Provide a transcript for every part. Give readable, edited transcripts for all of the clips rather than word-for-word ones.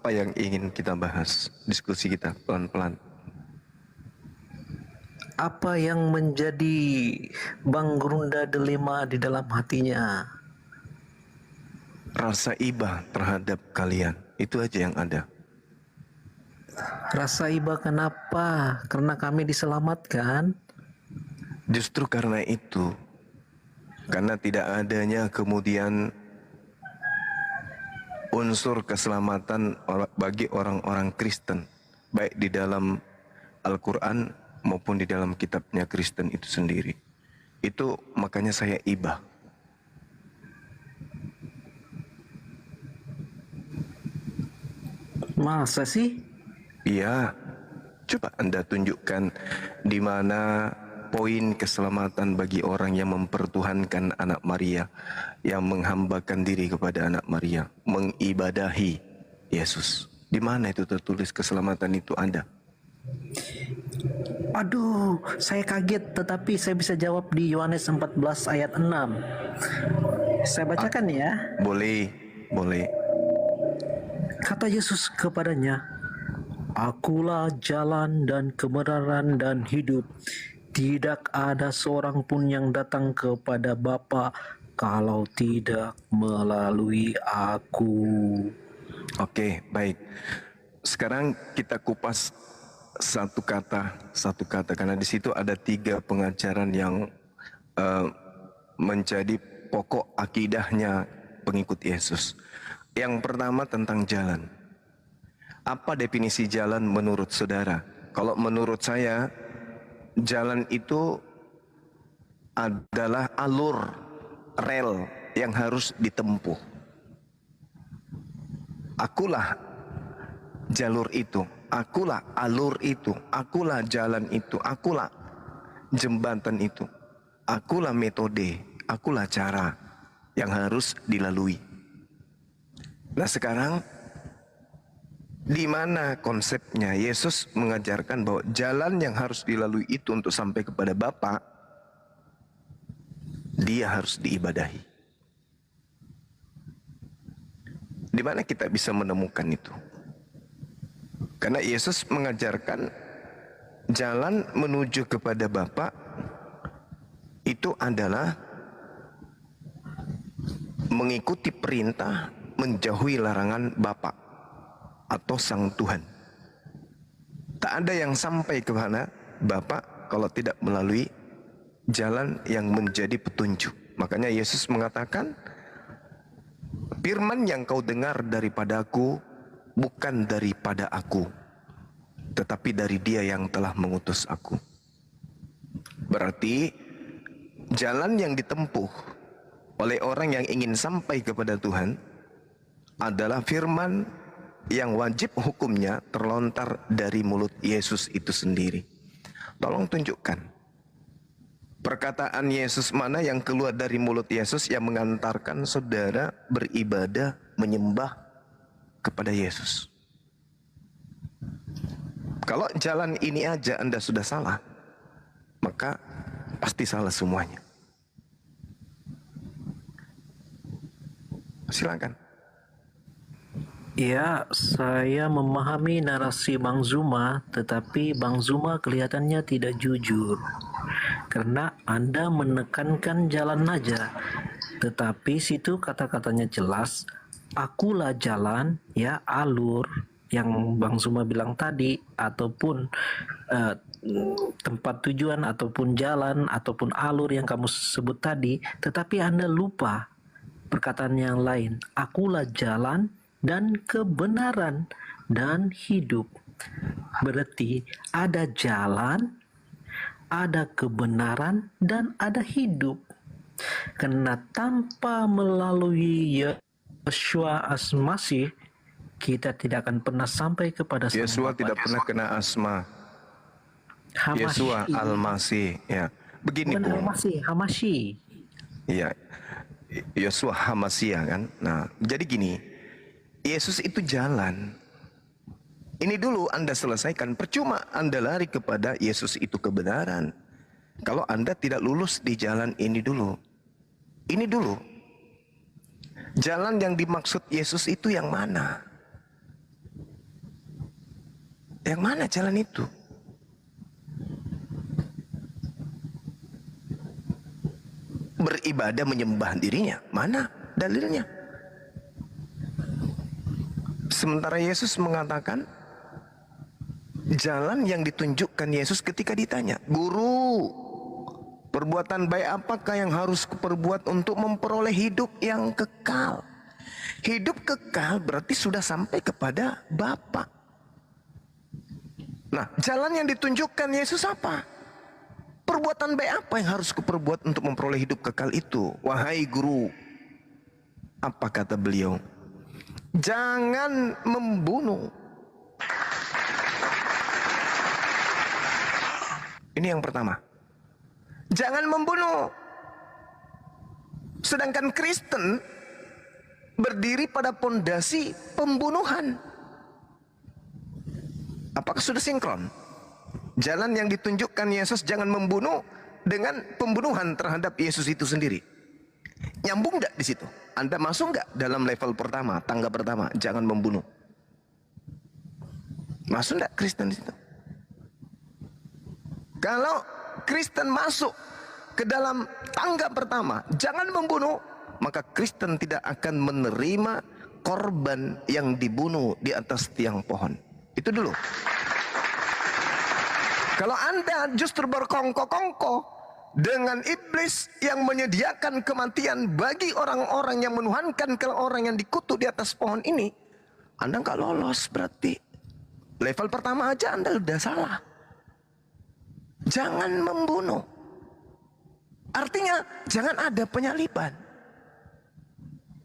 Apa yang ingin kita bahas? Diskusi kita pelan-pelan. Apa yang menjadi Bang Grunda Delima di dalam hatinya? Rasa iba terhadap kalian. Itu aja yang ada. Rasa iba kenapa? Karena kami diselamatkan. Justru karena itu. Karena tidak adanya kemudian unsur keselamatan bagi orang-orang Kristen, baik di dalam Al-Quran maupun di dalam kitabnya Kristen itu sendiri. Itu makanya saya iba. Masa sih? Iya, coba Anda tunjukkan di mana poin keselamatan bagi orang yang mempertuhankan anak Maria, yang menghambakan diri kepada anak Maria, mengibadahi Yesus. Di mana itu tertulis keselamatan itu ada? Aduh, saya kaget, tetapi saya bisa jawab di Yohanes 14 ayat 6. Saya bacakan ya. Boleh, boleh. Kata Yesus kepadanya, "Akulah jalan dan kebenaran dan hidup. Tidak ada seorang pun yang datang kepada Bapa kalau tidak melalui Aku." Oke, baik. Sekarang kita kupas satu kata, karena di situ ada 3 pengajaran yang menjadi pokok akidahnya pengikut Yesus. Yang pertama tentang jalan. Apa definisi jalan menurut saudara? Kalau menurut saya, jalan itu adalah alur rel yang harus ditempuh. Akulah jalur itu, akulah alur itu, akulah jalan itu, akulah jembatan itu, akulah metode, akulah cara yang harus dilalui. Nah sekarang, di mana konsepnya? Yesus mengajarkan bahwa jalan yang harus dilalui itu untuk sampai kepada Bapa, dia harus diibadahi. Di mana kita bisa menemukan itu? Karena Yesus mengajarkan jalan menuju kepada Bapa itu adalah mengikuti perintah, menjauhi larangan Bapa atau Sang Tuhan. Tak ada yang sampai ke mana Bapa kalau tidak melalui jalan yang menjadi petunjuk. Makanya Yesus mengatakan, firman yang kau dengar daripadaku bukan daripada aku, tetapi dari Dia yang telah mengutus aku. Berarti jalan yang ditempuh oleh orang yang ingin sampai kepada Tuhan adalah firman yang wajib hukumnya terlontar dari mulut Yesus itu sendiri. Tolong tunjukkan perkataan Yesus mana yang keluar dari mulut Yesus yang mengantarkan saudara beribadah, menyembah kepada Yesus. Kalau jalan ini aja Anda sudah salah, maka pasti salah semuanya. Silakan. Ya, saya memahami narasi Bang Zuma, tetapi Bang Zuma kelihatannya tidak jujur. Karena Anda menekankan jalan aja, tetapi situ kata-katanya jelas, akulah jalan, ya alur, yang Bang Zuma bilang tadi, ataupun tempat tujuan, ataupun jalan, ataupun alur yang kamu sebut tadi, tetapi Anda lupa perkataan yang lain, akulah jalan dan kebenaran dan hidup. Berarti ada jalan, ada kebenaran, dan ada hidup. Karena tanpa melalui Yeshua Al-Masih, kita tidak akan pernah sampai kepada Sang Yesua Bapa. tidak pernah kena asma. Yesua Al-Masih, ya. Begini, Bukan Bung. Al-Masih, Hamashi. Iya. Yesua Hamasia kan. Nah, jadi gini. Yesus itu jalan. Ini dulu Anda selesaikan. Percuma Anda lari kepada Yesus itu kebenaran kalau Anda tidak lulus di jalan ini dulu. Ini dulu. Jalan yang dimaksud Yesus itu yang mana? Yang mana jalan itu? Beribadah menyembah dirinya, mana dalilnya? Sementara Yesus mengatakan jalan yang ditunjukkan Yesus ketika ditanya, "Guru, perbuatan baik apakah yang harus kuperbuat untuk memperoleh hidup yang kekal?" Hidup kekal berarti sudah sampai kepada Bapa. Nah, jalan yang ditunjukkan Yesus apa? Perbuatan baik apa yang harus kuperbuat untuk memperoleh hidup kekal itu? Wahai guru, apa kata beliau? Jangan membunuh. Ini yang pertama. Jangan membunuh. Sedangkan Kristen berdiri pada pondasi pembunuhan. Apakah sudah sinkron? Jalan yang ditunjukkan Yesus jangan membunuh dengan pembunuhan terhadap Yesus itu sendiri. Nyambung nggak di situ? Anda masuk nggak dalam level pertama, tangga pertama, jangan membunuh? Masuk nggak Kristen di situ? Kalau Kristen masuk ke dalam tangga pertama, jangan membunuh, maka Kristen tidak akan menerima korban yang dibunuh di atas tiang pohon. Itu dulu. Kalau Anda justru berkongko-kongko dengan iblis yang menyediakan kematian bagi orang-orang yang menuhankan ke orang yang dikutuk di atas pohon ini, Anda nggak lolos berarti. Level pertama aja Anda udah salah. Jangan membunuh. Artinya jangan ada penyaliban.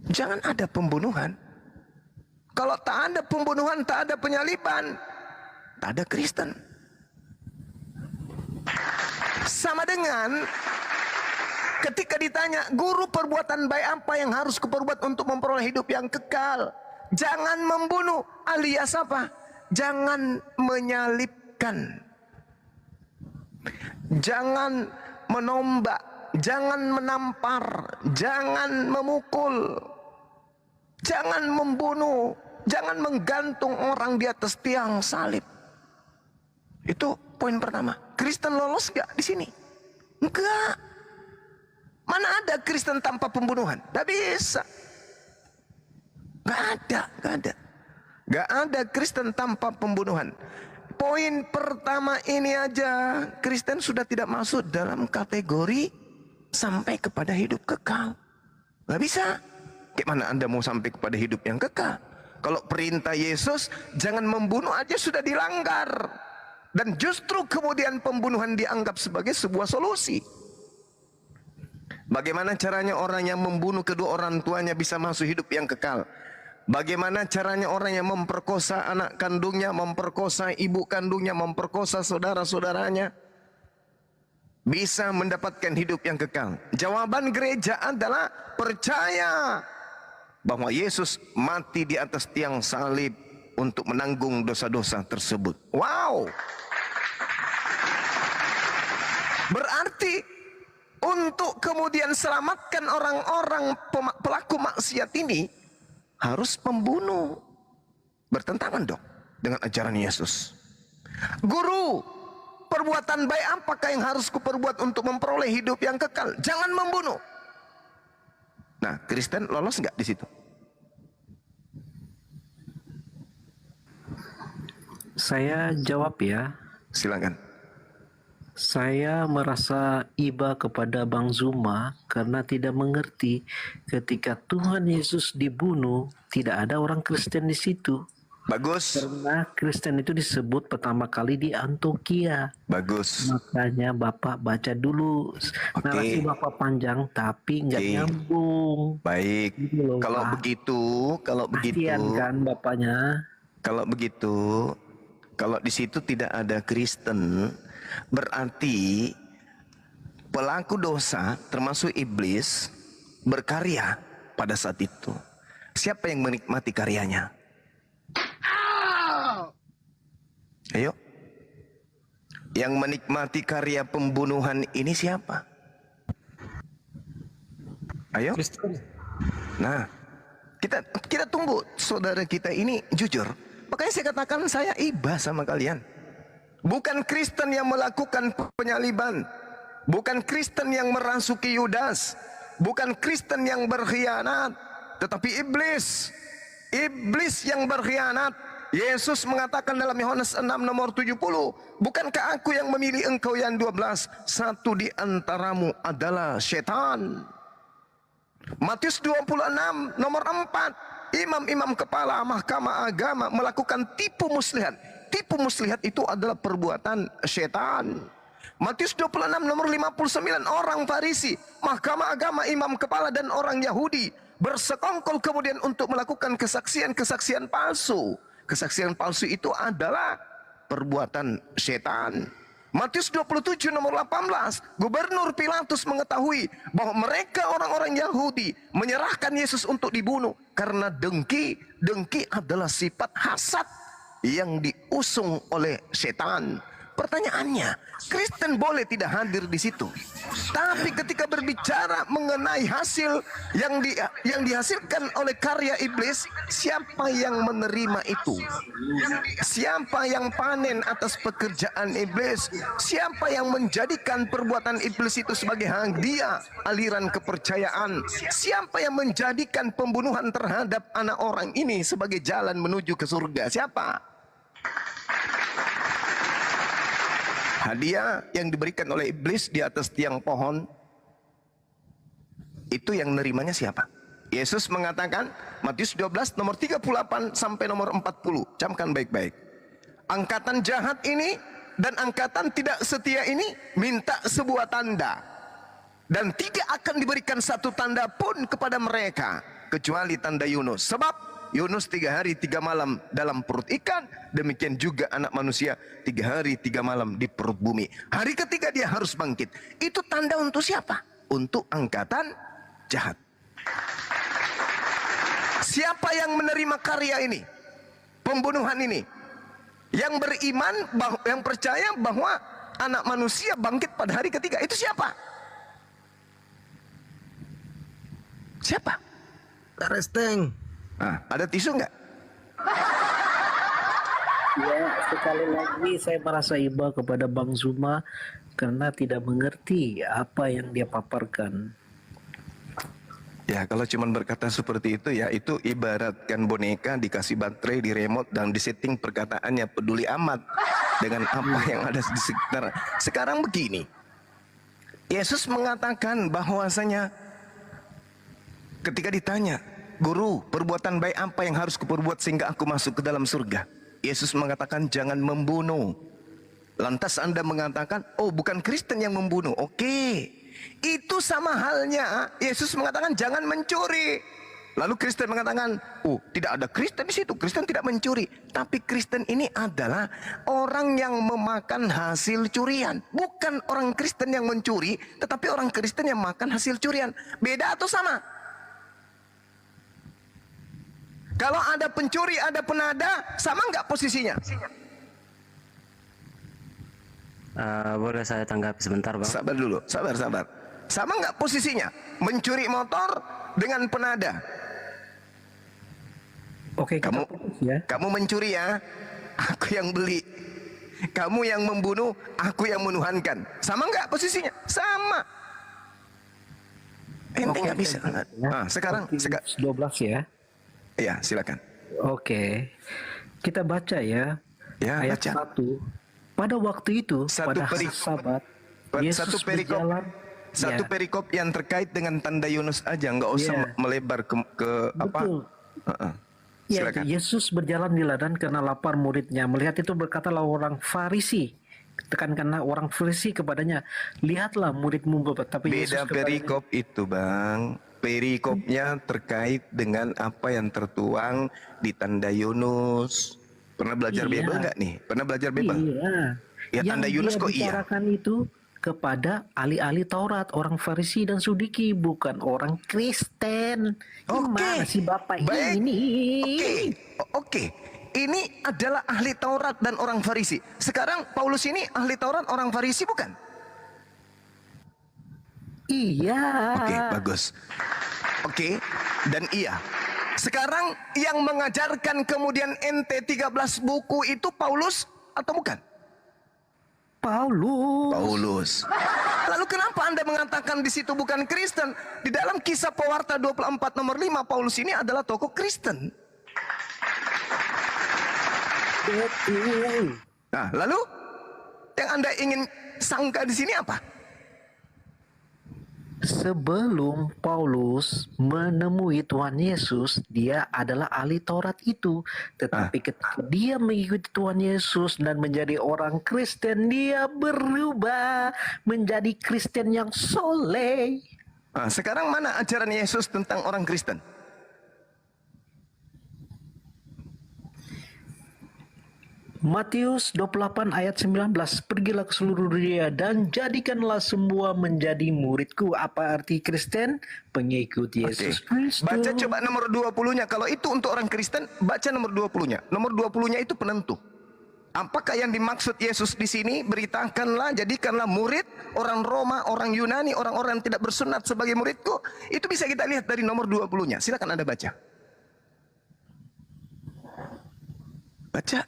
Jangan ada pembunuhan. Kalau tak ada pembunuhan, tak ada penyaliban, tak ada Kristen. Sama dengan ketika ditanya, guru perbuatan baik apa yang harus kuperbuat untuk memperoleh hidup yang kekal? Jangan membunuh, alias apa? Jangan menyalibkan. Jangan menombak, jangan menampar, jangan memukul, jangan membunuh, jangan menggantung orang di atas tiang salib. Itu poin pertama. Kristen lolos gak di sini? Enggak. Mana ada Kristen tanpa pembunuhan? Gak bisa. Gak ada, gak ada. Gak ada Kristen tanpa pembunuhan. Poin pertama ini aja, Kristen sudah tidak masuk dalam kategori sampai kepada hidup kekal. Gak bisa. Gimana Anda mau sampai kepada hidup yang kekal? Kalau perintah Yesus jangan membunuh aja sudah dilanggar. Dan justru kemudian pembunuhan dianggap sebagai sebuah solusi. Bagaimana caranya orang yang membunuh kedua orang tuanya bisa masuk hidup yang kekal? Bagaimana caranya orang yang memperkosa anak kandungnya, memperkosa ibu kandungnya, memperkosa saudara-saudaranya bisa mendapatkan hidup yang kekal? Jawaban gereja adalah percaya bahwa Yesus mati di atas tiang salib untuk menanggung dosa-dosa tersebut. Wow! Berarti untuk kemudian selamatkan orang-orang pelaku maksiat ini harus membunuh. Bertentangan dong dengan ajaran Yesus. Guru, perbuatan baik apakah yang harus kuperbuat untuk memperoleh hidup yang kekal? Jangan membunuh. Nah, Kristen lolos nggak di situ? Saya jawab ya. Silakan. Saya merasa iba kepada Bang Zuma karena tidak mengerti ketika Tuhan Yesus dibunuh, tidak ada orang Kristen di situ. Bagus. Karena Kristen itu disebut pertama kali di Antioquia. Bagus. Makanya Bapak baca dulu. Narasi Bapak panjang tapi nggak nyambung. Baik. Gitu loh, Kalau Pak. begitu, Kasian kan Bapaknya. Kalau begitu, kalau di situ tidak ada Kristen, berarti pelaku dosa termasuk iblis berkarya pada saat itu. Siapa yang menikmati karyanya? Ayo. Yang menikmati karya pembunuhan ini siapa? Ayo. Kristen. Nah, kita tunggu saudara kita ini jujur. Makanya saya katakan saya iba sama kalian. Bukan Kristen yang melakukan penyaliban, bukan Kristen yang merasuki Yudas, bukan Kristen yang berkhianat, tetapi iblis. Iblis yang berkhianat. Yesus mengatakan dalam Yohanes 6 nomor 70, bukankah aku yang memilih engkau yang 12? Satu di antaramu adalah setan. Matius 26 nomor 4, imam-imam kepala mahkamah agama melakukan tipu muslihat. Tipu muslihat itu adalah perbuatan setan. Matius 26 nomor 59, orang Farisi, mahkamah agama, imam kepala dan orang Yahudi bersekongkol kemudian untuk melakukan kesaksian-kesaksian palsu. Kesaksian palsu itu adalah perbuatan setan. Matius 27 nomor 18, Gubernur Pilatus mengetahui bahwa mereka orang-orang Yahudi menyerahkan Yesus untuk dibunuh karena dengki. Dengki adalah sifat hasad yang diusung oleh setan. Pertanyaannya, Kristen boleh tidak hadir di situ. Tapi ketika berbicara mengenai hasil yang dihasilkan oleh karya iblis, siapa yang menerima itu? Siapa yang panen atas pekerjaan iblis? Siapa yang menjadikan perbuatan iblis itu sebagai hadiah aliran kepercayaan? Siapa yang menjadikan pembunuhan terhadap anak orang ini sebagai jalan menuju ke surga? Siapa? Hadiah yang diberikan oleh iblis di atas tiang pohon, itu yang nerimanya siapa? Yesus mengatakan, Matius 12 nomor 38 sampai nomor 40. Camkan baik-baik. Angkatan jahat ini dan angkatan tidak setia ini minta sebuah tanda, dan tidak akan diberikan satu tanda pun kepada mereka kecuali tanda Yunus. Sebab Yunus 3 hari 3 malam dalam perut ikan, demikian juga anak manusia 3 hari 3 malam di perut bumi. Hari ketiga dia harus bangkit. Itu tanda untuk siapa? Untuk angkatan jahat. Siapa yang menerima karya ini? Pembunuhan ini? Yang beriman, yang percaya bahwa anak manusia bangkit pada hari ketiga. Itu siapa? Siapa? Karesteng. Ada tisu nggak? Ya, sekali lagi saya merasa iba kepada Bang Zuma karena tidak mengerti apa yang dia paparkan. Ya, kalau cuma berkata seperti itu, ya itu ibaratkan boneka dikasih baterai di remote dan disetting perkataannya peduli amat dengan apa yang ada di sekitar. Sekarang begini, Yesus mengatakan bahwasanya ketika ditanya, Guru, perbuatan baik apa yang harus kuperbuat sehingga aku masuk ke dalam surga? Yesus mengatakan jangan membunuh. Lantas Anda mengatakan, oh bukan Kristen yang membunuh. Oke, itu sama halnya Yesus mengatakan jangan mencuri. Lalu Kristen mengatakan, oh tidak ada Kristen di situ, Kristen tidak mencuri. Tapi Kristen ini adalah orang yang memakan hasil curian. Bukan orang Kristen yang mencuri, tetapi orang Kristen yang makan hasil curian. Beda atau sama? Kalau ada pencuri, ada penada, sama nggak posisinya? Boleh saya tanggapi sebentar, Bang? Sabar dulu, sabar. Sama nggak posisinya? Mencuri motor dengan penada. Oke, Kamu, ya. kamu mencuri ya, aku yang beli. Kamu yang membunuh, aku yang menuhankan. Sama nggak posisinya? Sama. Ente nggak bisa. Sekarang 12 ya. Ya, silakan. Oke. Kita baca ya. Ya, ayat baca. 1. Pada waktu itu, pada hari Sabat, Yesus berjalan. Satu perikop yang terkait dengan tanda Yunus aja, nggak usah melebar ke apa. Betul. Ya, Silakan. Yesus berjalan di ladang karena lapar muridnya. Melihat itu berkatalah orang Farisi. Tekankanlah orang Farisi kepadanya, lihatlah muridmu. Tapi Beda Yesus perikop itu, Bang. Perikopnya terkait dengan apa yang tertuang di tanda Yunus. Pernah belajar Bible nggak nih? Pernah belajar Bible? Iya. Ya, tanda Yunus kok iya? Bicarakan itu kepada ahli-ahli Taurat, orang Farisi dan Sudiki, bukan orang Kristen. Gimana sih Bapak ini? Oke. Ini adalah ahli Taurat dan orang Farisi. Sekarang Paulus ini ahli Taurat, orang Farisi bukan? Iya. Oke, bagus. Oke, dan iya. Sekarang yang mengajarkan kemudian ente 13 buku itu Paulus atau bukan? Paulus. Lalu kenapa Anda mengatakan di situ bukan Kristen? Di dalam Kisah Pewarta 24 nomor 5, Paulus ini adalah tokoh Kristen. Betul. Nah, lalu yang Anda ingin sangka di sini apa? Sebelum Paulus menemui Tuhan Yesus, dia adalah ahli Taurat itu. Tetapi ketika dia mengikuti Tuhan Yesus dan menjadi orang Kristen, dia berubah menjadi Kristen yang soleh. Nah, sekarang mana ajaran Yesus tentang orang Kristen? Matius 28 ayat 19, pergilah ke seluruh dunia dan jadikanlah semua menjadi muridku. Apa arti Kristen? Pengikut Yesus Kristus. Baca coba nomor 20-nya. Kalau itu untuk orang Kristen, baca nomor 20-nya. Nomor 20-nya itu penentu. Apakah yang dimaksud Yesus di sini? Beritakanlah, jadikanlah murid orang Roma, orang Yunani, orang-orang yang tidak bersunat sebagai muridku. Itu bisa kita lihat dari nomor 20-nya. Silakan Anda baca. Baca.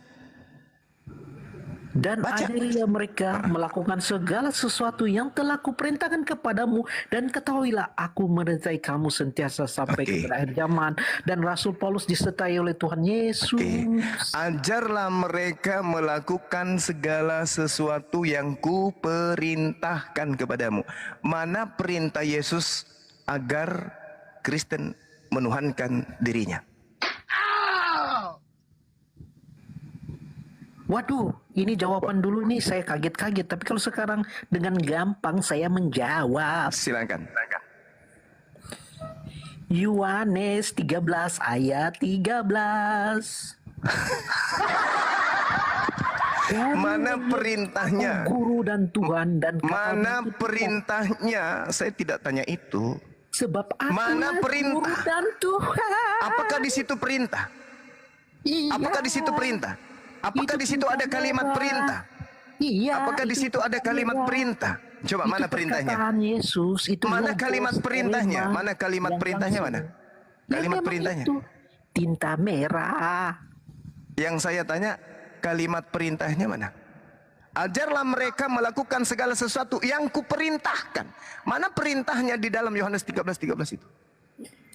Dan ajarilah mereka melakukan segala sesuatu yang telah kuperintahkan kepadamu, dan ketahuilah aku menyertai kamu sentiasa sampai ke akhir zaman. Dan Rasul Paulus disertai oleh Tuhan Yesus. Ajarlah mereka melakukan segala sesuatu yang kuperintahkan kepadamu. Mana perintah Yesus agar Kristen menuhankan dirinya? Waduh, ini jawaban dulu nih saya kaget-kaget. Tapi kalau sekarang dengan gampang saya menjawab. Silakan. Yohanes 13 ayat 13. Mana perintahnya? Guru dan Tuhan dan mana perintahnya? Saya tidak tanya itu. Sebab aku mana perintah? Guru dan Tuhan. Apakah di situ perintah? Iya. Apakah di situ perintah? Apakah di situ ada kalimat perintah? Iya. Apakah di situ ada kalimat perintah? Coba mana perintahnya? Yesus itu mana kalimat perintahnya? Mana kalimat perintahnya mana? Kalimat perintahnya? Itu tinta merah. Yang saya tanya, kalimat perintahnya mana? Ajarlah mereka melakukan segala sesuatu yang kuperintahkan. Mana perintahnya di dalam Yohanes 13:13 itu?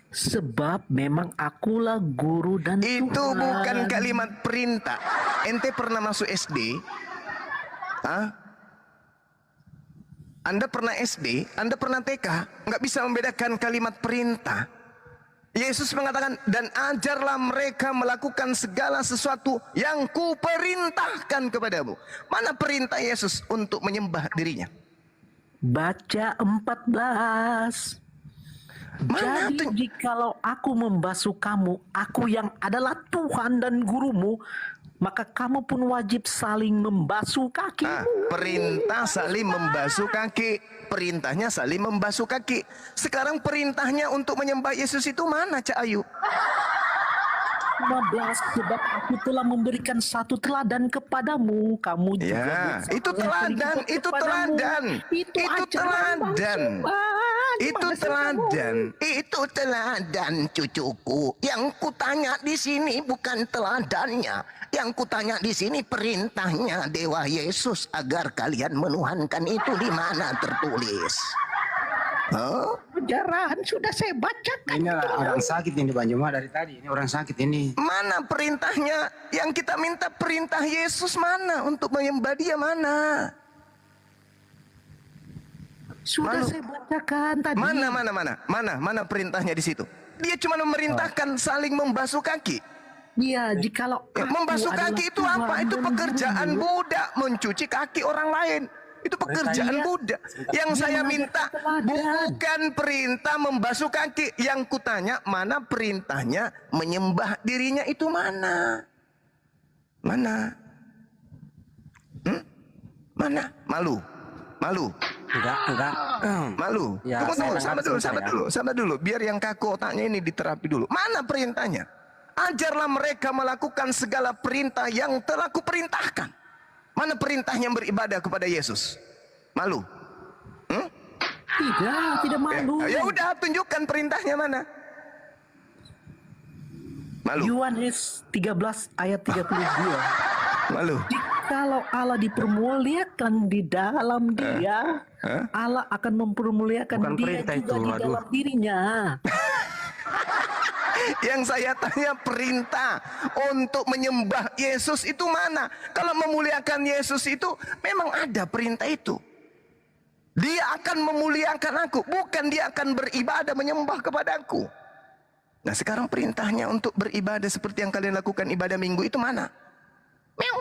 Sebab memang akulah guru dan itu Tuhan. Bukan kalimat perintah. Ente pernah masuk SD? Anda pernah SD? Anda pernah TK? Nggak bisa membedakan kalimat perintah. Yesus mengatakan, dan ajarlah mereka melakukan segala sesuatu yang kuperintahkan kepadamu. Mana perintah Yesus untuk menyembah dirinya? Baca 14. Jadi jikalau aku membasuh kamu, aku yang adalah Tuhan dan gurumu, maka kamu pun wajib saling membasuh kakimu. Perintah saling membasuh kaki. Perintahnya saling membasuh kaki. Sekarang perintahnya untuk menyembah Yesus itu mana, Cak Ayu? 15, sebab aku telah memberikan satu teladan kepadamu, kamu juga itu teladan, itu teladan, itu teladan, itu teladan, itu teladan, cucuku. Yang kutanya di sini bukan teladannya, yang kutanya di sini perintahnya Dewa Yesus agar kalian menuhankan itu di mana tertulis? Ajaran sudah saya bacakan. Ini orang sakit ini Bang Juma dari tadi. Ini orang sakit ini. Mana perintahnya? Yang kita minta perintah Yesus mana? Untuk menyembah dia mana? Sudah saya bacakan tadi. Mana perintahnya di situ? Dia cuma memerintahkan saling membasuh kaki. Iya, jikalau membasuh kaki itu apa? Itu pekerjaan budak, mencuci kaki orang lain. Itu pekerjaan budak. Yang saya minta bukan perintah membasuh kaki. Yang kutanya mana perintahnya menyembah dirinya itu mana? Mana? Mana? Malu? Enggak. Malu? Ya, Tunggu, sabar dulu. Biar yang kaku otaknya ini diterapi dulu. Mana perintahnya? Ajarlah mereka melakukan segala perintah yang telah kuperintahkan. Mana perintahnya beribadah kepada Yesus? Malu? Tidak malu. Ya udah, tunjukkan perintahnya mana. Malu. Yohanes 13 ayat 32. Malu. Jikalau Allah dipermuliakan di dalam dia, Allah akan mempermuliakan Bukan dia perintah juga itu, di aduh. dalam dirinya. Yang saya tanya perintah untuk menyembah Yesus itu mana? Kalau memuliakan Yesus itu memang ada perintah itu. Dia akan memuliakan aku, bukan dia akan beribadah menyembah kepadaku. Nah sekarang perintahnya untuk beribadah seperti yang kalian lakukan ibadah minggu itu mana? Meow.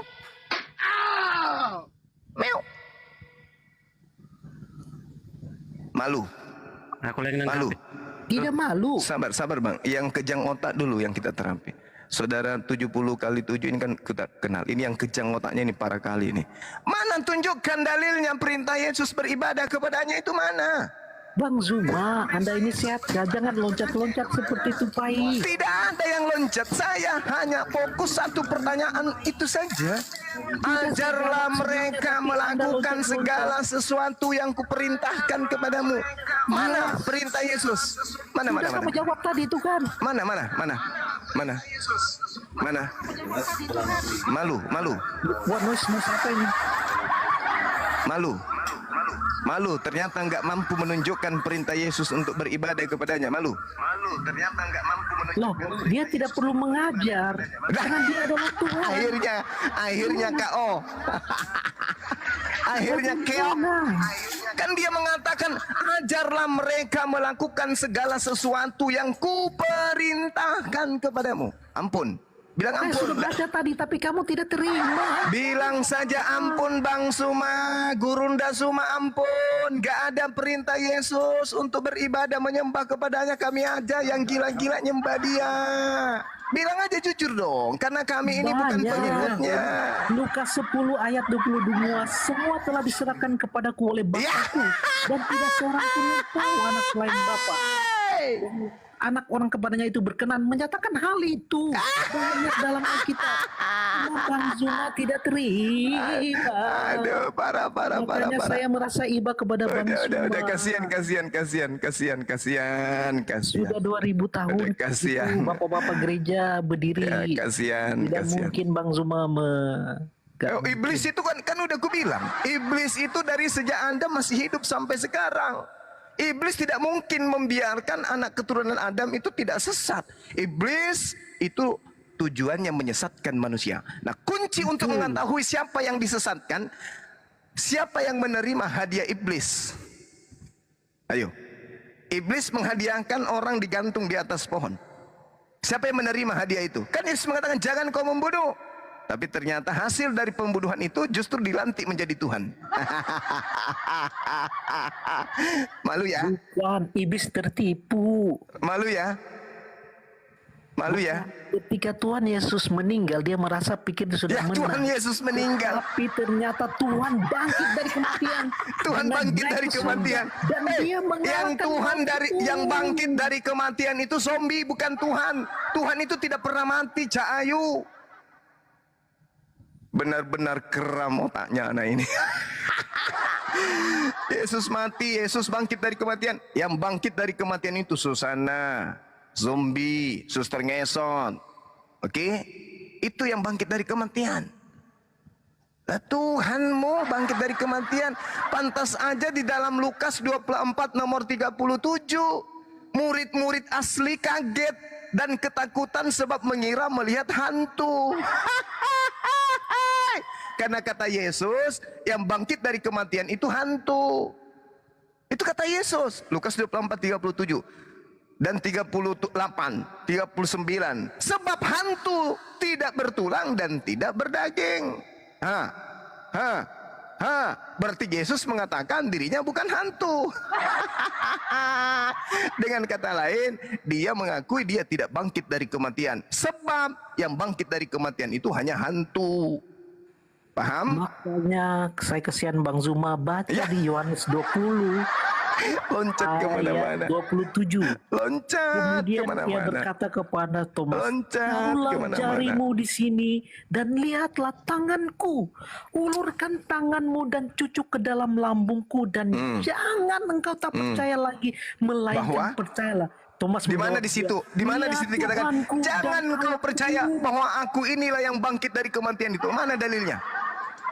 Meow. Malu. Aku lagi Malu. nangkap. Tidak malu. Sabar bang, yang kejang otak dulu yang kita terapi. Saudara 70 kali 7 ini kan kita kenal. Ini yang kejang otaknya ini para kali ini. Mana tunjukkan dalilnya perintah Yesus beribadah kepadanya itu mana? Bang Zuma, Anda ini sehat ya? Jangan loncat-loncat seperti itu, Pai. Tidak ada yang loncat. Saya hanya fokus satu pertanyaan itu saja. Ajarlah mereka melakukan segala sesuatu yang kuperintahkan kepadamu. Mana perintah Yesus? Mana? Sudah kamu jawab tadi itu kan. Mana? Malu. What noise apa ini? Malu, ternyata nggak mampu menunjukkan perintah Yesus untuk beribadah kepadanya. Malu, ternyata nggak mampu menunjukkan. Loh, dia tidak perlu mengajar. Karena dia adalah Tuhan. Akhirnya KO. Akhirnya KO. Kan dia mengatakan, ajarlah mereka melakukan segala sesuatu yang kuperintahkan kepadamu. Ampun. Bilang Saya ampun. sudah baca tadi, tapi kamu tidak terima. Bilang saja ampun Bang Suma, Gurunda Suma ampun. Gak ada perintah Yesus untuk beribadah menyembah kepadanya. Kami aja yang gila-gila nyembah dia. Bilang aja jujur dong, karena kami ini bukan pengikutnya. Lukas 10 ayat 22, semua telah diserahkan kepadaku oleh Bapakku, dan tidak seorang pun yang tahu anak selain Bapa. Anak orang kepadanya itu berkenan menyatakan hal itu. Banyak dalam Alkitab. Bang Zuma tidak terima. Aduh, parah. Makanya saya merasa iba kepada Bang Zuma. Udah, kasihan. Sudah 2000 tahun Udah, kasihan. itu bapak-bapak gereja berdiri. Ya, kasihan. Tidak mungkin Bang Zuma Iblis itu kan udah ku bilang. Iblis itu dari sejak Anda masih hidup sampai sekarang. Iblis tidak mungkin membiarkan anak keturunan Adam itu tidak sesat. Iblis itu tujuannya menyesatkan manusia. Nah, kunci untuk mengetahui siapa yang disesatkan, siapa yang menerima hadiah iblis. Ayo. Iblis menghadiahkan orang digantung di atas pohon. Siapa yang menerima hadiah itu? Kan Yesus mengatakan jangan kau membunuh. Tapi ternyata hasil dari pembunuhan itu justru dilantik menjadi Tuhan. Malu ya? Bukan, iblis tertipu. Malu ya? Ketika Tuhan Yesus meninggal, dia merasa pikir dia sudah Ya, menang. Tuhan Yesus meninggal. Tapi ternyata Tuhan bangkit dari kematian. Tuhan Dan bangkit naik dari ke surga. kematian. Dan dia Yang Tuhan yang bangkit dari kematian itu zombie, bukan Tuhan. Tuhan itu tidak pernah mati, Cak Ayu. Benar-benar keram otaknya anak ini. Yesus mati, Yesus bangkit dari kematian. Yang bangkit dari kematian itu Susana, zombie, suster ngesot. Oke? Itu yang bangkit dari kematian. Nah, Tuhanmu bangkit dari kematian. Pantas aja di dalam Lukas 24 nomor 37. Murid-murid asli kaget dan ketakutan sebab mengira melihat hantu. Karena kata Yesus, yang bangkit dari kematian itu hantu. Itu kata Yesus. Lukas 24, 37. Dan 38, 39. Sebab hantu tidak bertulang dan tidak berdaging. Berarti Yesus mengatakan dirinya bukan hantu. Dengan kata lain, dia mengakui dia tidak bangkit dari kematian. Sebab yang bangkit dari kematian itu hanya hantu. Paham? Makanya saya kesian Bang Zuma baca Ya. di Yohanes 20 Loncat kemana-mana. ayat 27. Loncat Kemudian ia kemana-mana. berkata kepada Thomas, Loncat taruhlah kemana-mana. jarimu di sini dan lihatlah tanganku. Ulurkan tanganmu dan cucuk ke dalam lambungku dan jangan engkau tak percaya lagi, melainkan Bahwa? percayalah Thomas Di mana menjawab di situ? dia, Di mana di "Dia situ dikatakan, Tuhanku jangan dan kau percaya Allahku." bahwa aku inilah yang bangkit dari kematian itu. Mana dalilnya?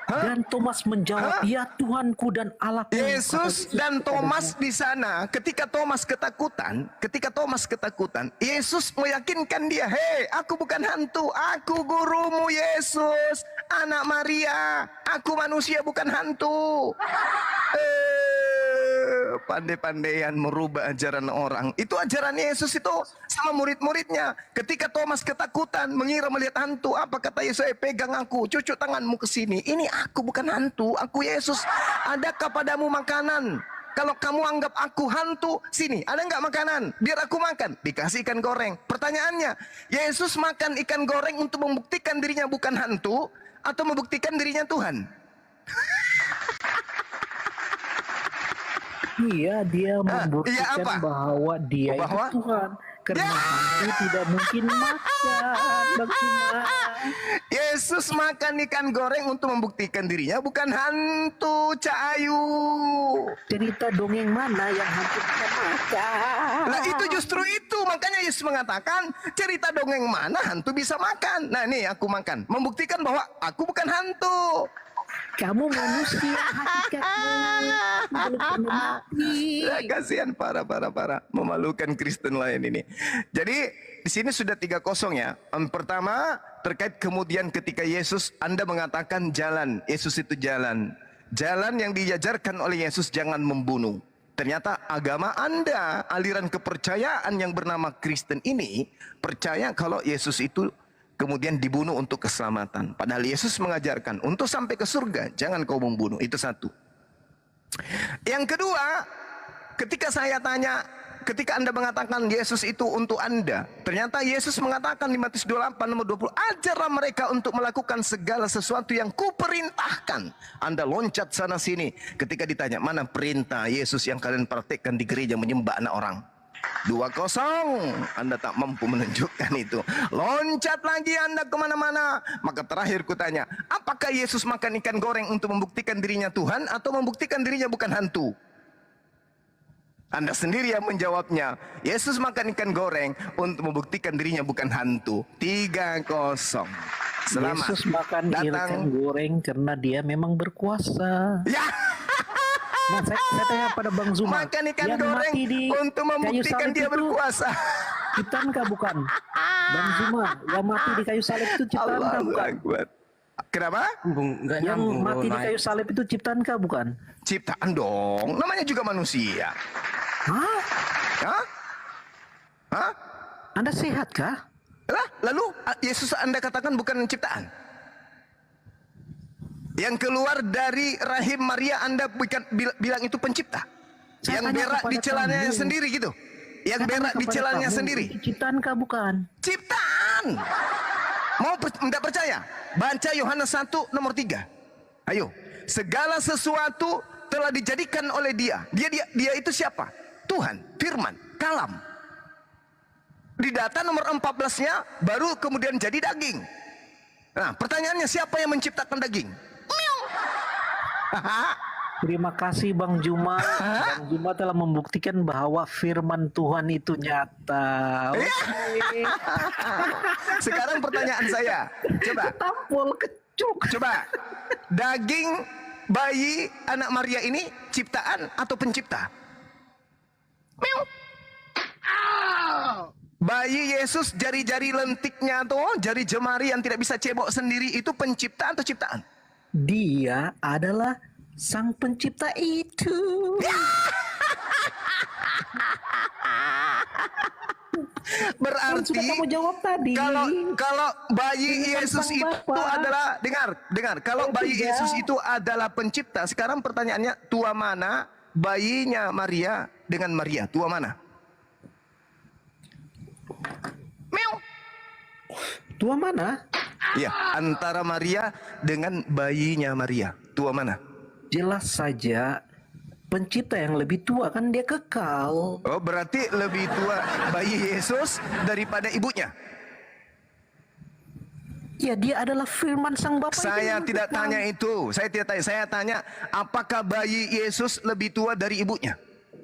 Dan Thomas menjawab, Hah? "Ya Tuhanku dan Allahku." Kata Yesus dan Thomas kepadanya, di sana, ketika Thomas ketakutan, Yesus meyakinkan dia, "Hei, aku bukan hantu, aku gurumu Yesus, anak Maria, aku manusia bukan hantu." Pandai-pandaian merubah ajaran orang. Itu ajaran Yesus itu sama murid-muridnya. Ketika Thomas ketakutan, mengira melihat hantu, apa kata Yesus? Pegang aku, cucuk tanganmu ke sini. Ini aku bukan hantu, aku Yesus. Adakah padamu makanan? Kalau kamu anggap aku hantu, sini, ada nggak makanan? Biar aku makan. Dikasih ikan goreng. Pertanyaannya, Yesus makan ikan goreng untuk membuktikan dirinya bukan hantu, atau membuktikan dirinya Tuhan? Iya, dia membuktikan apa? bahwa dia Bahwa? itu Tuhan. Karena hantu tidak mungkin makan, Bang Juma. Yesus makan ikan goreng untuk membuktikan dirinya bukan hantu, Cak Ayu. Cerita dongeng mana yang hantu bisa makan? Nah itu justru itu, makanya Yesus mengatakan cerita dongeng mana hantu bisa makan. Nah nih aku makan, membuktikan bahwa aku bukan hantu. Kamu manusia hakikatnya, belum pernah mati. Ya, kasihan para memalukan Kristen lain ini. Jadi di sini sudah 3-0 ya. Pertama terkait kemudian ketika Yesus, Anda mengatakan jalan, Yesus itu jalan. Jalan yang diajarkan oleh Yesus, jangan membunuh. Ternyata agama Anda, aliran kepercayaan yang bernama Kristen ini percaya kalau Yesus itu kemudian dibunuh untuk keselamatan. Padahal Yesus mengajarkan untuk sampai ke surga jangan kau membunuh. Itu satu. Yang kedua, ketika saya tanya, ketika Anda mengatakan Yesus itu untuk Anda, ternyata Yesus mengatakan di Matius 28 nomor 20, ajarlah mereka untuk melakukan segala sesuatu yang kuperintahkan. Anda loncat sana sini. Ketika ditanya, mana perintah Yesus yang kalian praktekkan di gereja menyembah anak orang? 2-0, Anda tak mampu menunjukkan itu. Loncat lagi Anda kemana-mana. Maka terakhir kutanya, apakah Yesus makan ikan goreng untuk membuktikan dirinya Tuhan atau membuktikan dirinya bukan hantu? Anda sendiri yang menjawabnya. Yesus makan ikan goreng untuk membuktikan dirinya bukan hantu. 3-0. Selamat Yesus makan ikan datang. goreng karena dia memang berkuasa. Ya. Nah, saya tanya pada Bang Zuma, Makan ikan yang goreng mati di untuk kayu membuktikan salib dia itu berkuasa. ciptaan bukan? Bang Zuma, yang mati di kayu salib itu ciptaan Allahu bukan? Akbar. Kenapa? Nggak Yang nyambung mati di naik. kayu salib itu ciptaan bukan? Ciptaan dong. Namanya juga manusia. Hah? Hah? Hah? Anda sehat kah? Lah, lalu Yesus Anda katakan bukan ciptaan. Yang keluar dari rahim Maria Anda bilang itu pencipta. Saya Yang tanya berak di kepada celananya kamu. sendiri gitu. Yang Saya tanya berak di kepada celananya kamu, sendiri. itu ciptaan bukan? Ciptaan. Mau tidak percaya? Baca Yohanes 1 nomor 3. Ayo. Segala sesuatu telah dijadikan oleh dia. Dia itu siapa? Tuhan, firman, kalam. Di data nomor 14-nya baru kemudian jadi daging. Nah, pertanyaannya siapa yang menciptakan daging? Terima kasih Bang Juma. Bang Juma telah membuktikan bahwa firman Tuhan itu nyata. Oke. Sekarang pertanyaan saya. Coba. Tampol kecuk. Coba. Daging bayi anak Maria ini ciptaan atau pencipta? Meow. Bayi Yesus jari-jari lentiknya tuh, jari jemari yang tidak bisa cebok sendiri itu penciptaan atau ciptaan? Dia adalah sang pencipta itu. Berarti Sudah kamu jawab tadi. kalau bayi Dengan Yesus sang itu Bapa. adalah dengar kalau bayi Tidak. Yesus itu adalah pencipta, sekarang pertanyaannya tua mana bayinya Maria dengan Maria? Tua mana? Meow. Tua mana? Ya, antara Maria dengan bayinya Maria. Tua mana? Jelas saja pencipta yang lebih tua, kan dia kekal. Oh, berarti lebih tua bayi Yesus daripada ibunya. Ya, dia adalah firman sang Bapa. Saya itu yang tidak kekal. tanya itu. Saya tidak tanya. Saya tanya, apakah bayi Yesus lebih tua dari ibunya?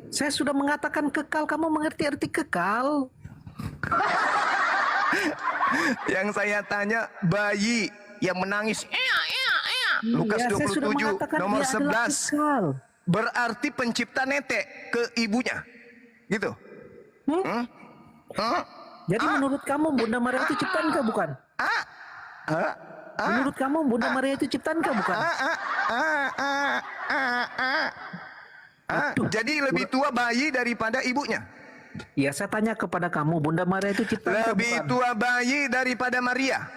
Saya sudah mengatakan kekal, kamu mengerti arti kekal? Yang saya tanya bayi yang menangis. Lukas Iya, saya sudah 27 mengatakan nomor dia adalah 11. kekal. Berarti pencipta netek ke ibunya. Gitu. Hmm? Jadi menurut kamu Bunda Maria itu ciptaan kah bukan? Menurut kamu Bunda Maria itu ciptaan kah bukan? Jadi lebih tua bayi daripada ibunya. Ya saya tanya kepada kamu, Bunda Maria itu ciptaan kah Lebih bukan? tua bayi daripada Maria.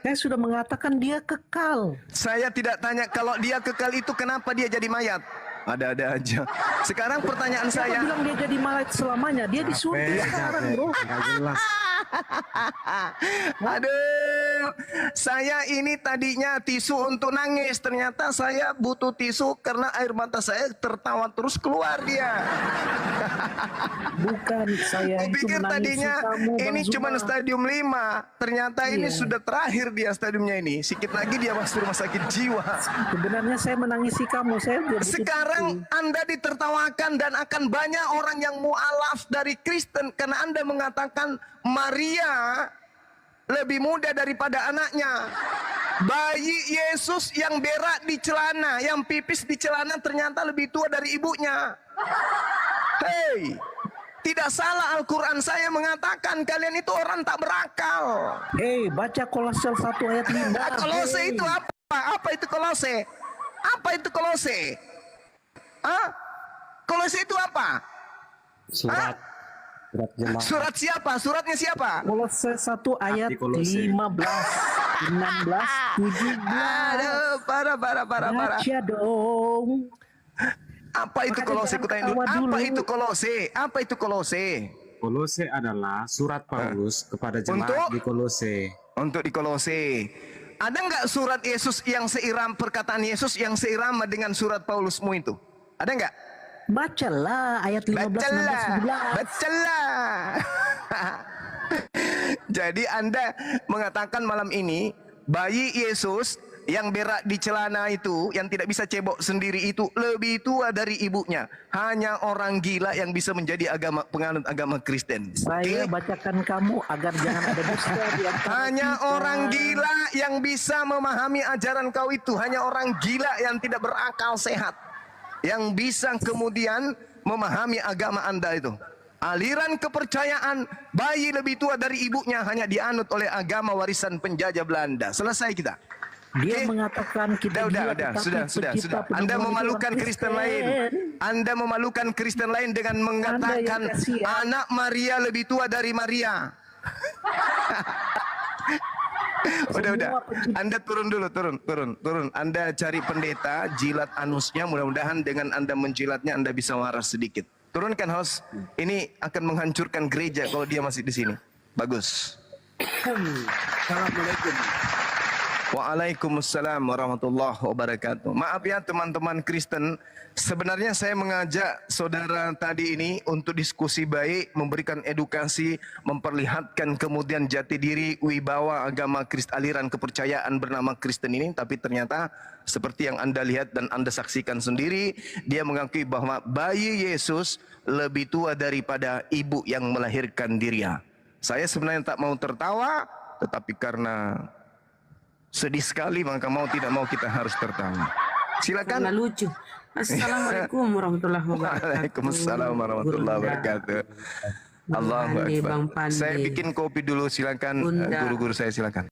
Saya sudah mengatakan dia kekal. Saya tidak tanya kalau dia kekal itu kenapa dia jadi mayat. Ada-ada aja. Sekarang pertanyaan Siapa saya. bilang dia jadi mayat selamanya? Dia disuntik sekarang, bro. Nggak jelas. Aduh, saya ini tadinya tisu untuk nangis. Ternyata saya butuh tisu karena air mata saya tertawa terus keluar dia. Bukan, saya itu Kupikir menangisi tadinya kamu, Bang ini Zuma. cuma stadium 5. Ternyata ini Iya. sudah terakhir dia stadiumnya ini. Sikit lagi dia masuk rumah sakit jiwa. Sebenarnya saya menangisi kamu. Saya dia butuh Sekarang tisu. Anda ditertawakan dan akan banyak orang yang mualaf dari Kristen karena Anda mengatakan Maria lebih muda daripada anaknya. Bayi Yesus yang berak di celana, yang pipis di celana ternyata lebih tua dari ibunya. Hei, tidak salah Al-Quran saya mengatakan kalian itu orang tak berakal. Hei, baca Kolose 1 ayat 5. Kolose Hei. itu apa? Apa itu Kolose? Apa itu Kolose? Hah? Kolose itu apa? Surat jemaat. Surat siapa? Suratnya siapa? Kolose 1 ayat Hati Kolose. 15, 16, 17. Aduh, parah. Baca dong. Apa itu Makanya Kolose? jangan Kutanya dulu. ketawa Apa dulu. itu Kolose? Apa itu Kolose? Kolose adalah surat Paulus kepada jemaat Untuk? di Kolose. Untuk di Kolose. Ada nggak surat Yesus yang seiram perkataan Yesus yang seirama dengan surat Paulusmu itu? Ada nggak? Bacalah ayat 15, 16, 17. Bacalah. Jadi Anda mengatakan malam ini bayi Yesus yang berak di celana itu, yang tidak bisa cebok sendiri itu lebih tua dari ibunya. Hanya orang gila yang bisa menjadi penganut agama Kristen. Saya Oke? bacakan kamu agar jangan ada dusta di antara Hanya kita. orang gila yang bisa memahami ajaran kau itu. Hanya orang gila yang tidak berakal sehat yang bisa kemudian memahami agama Anda itu. Aliran kepercayaan bayi lebih tua dari ibunya hanya dianut oleh agama warisan penjajah Belanda. Selesai kita. Dia Oke? mengatakan kita gila, Udah, tetapi sudah. pencipta Anda penemuan itu memalukan orang Kristen lain. Anda memalukan Kristen lain dengan mengatakan yang kasihan. anak Maria lebih tua dari Maria. Udah. Anda turun dulu, turun. Anda cari pendeta, jilat anusnya. Mudah-mudahan dengan Anda menjilatnya Anda bisa waras sedikit. Turunkan host. Ini akan menghancurkan gereja kalau dia masih di sini. Bagus. Assalamualaikum. Waalaikumsalam warahmatullahi wabarakatuh. Maaf ya teman-teman Kristen, sebenarnya saya mengajak saudara tadi ini untuk diskusi baik, memberikan edukasi, memperlihatkan kemudian jati diri wibawa agama Kristen, aliran kepercayaan bernama Kristen ini, tapi ternyata seperti yang Anda lihat dan Anda saksikan sendiri, dia mengakui bahwa bayi Yesus lebih tua daripada ibu yang melahirkan dirinya. Saya sebenarnya tak mau tertawa, tetapi karena sedih sekali maka mau tidak mau kita harus tertawa. Karena Silakan. lucu. Assalamualaikum warahmatullahi wabarakatuh. Waalaikumsalam warahmatullahi wabarakatuh. Allahu Pandi, Akbar. Bang Pandi. Saya bikin kopi dulu, silakan Bunda. guru-guru saya silakan.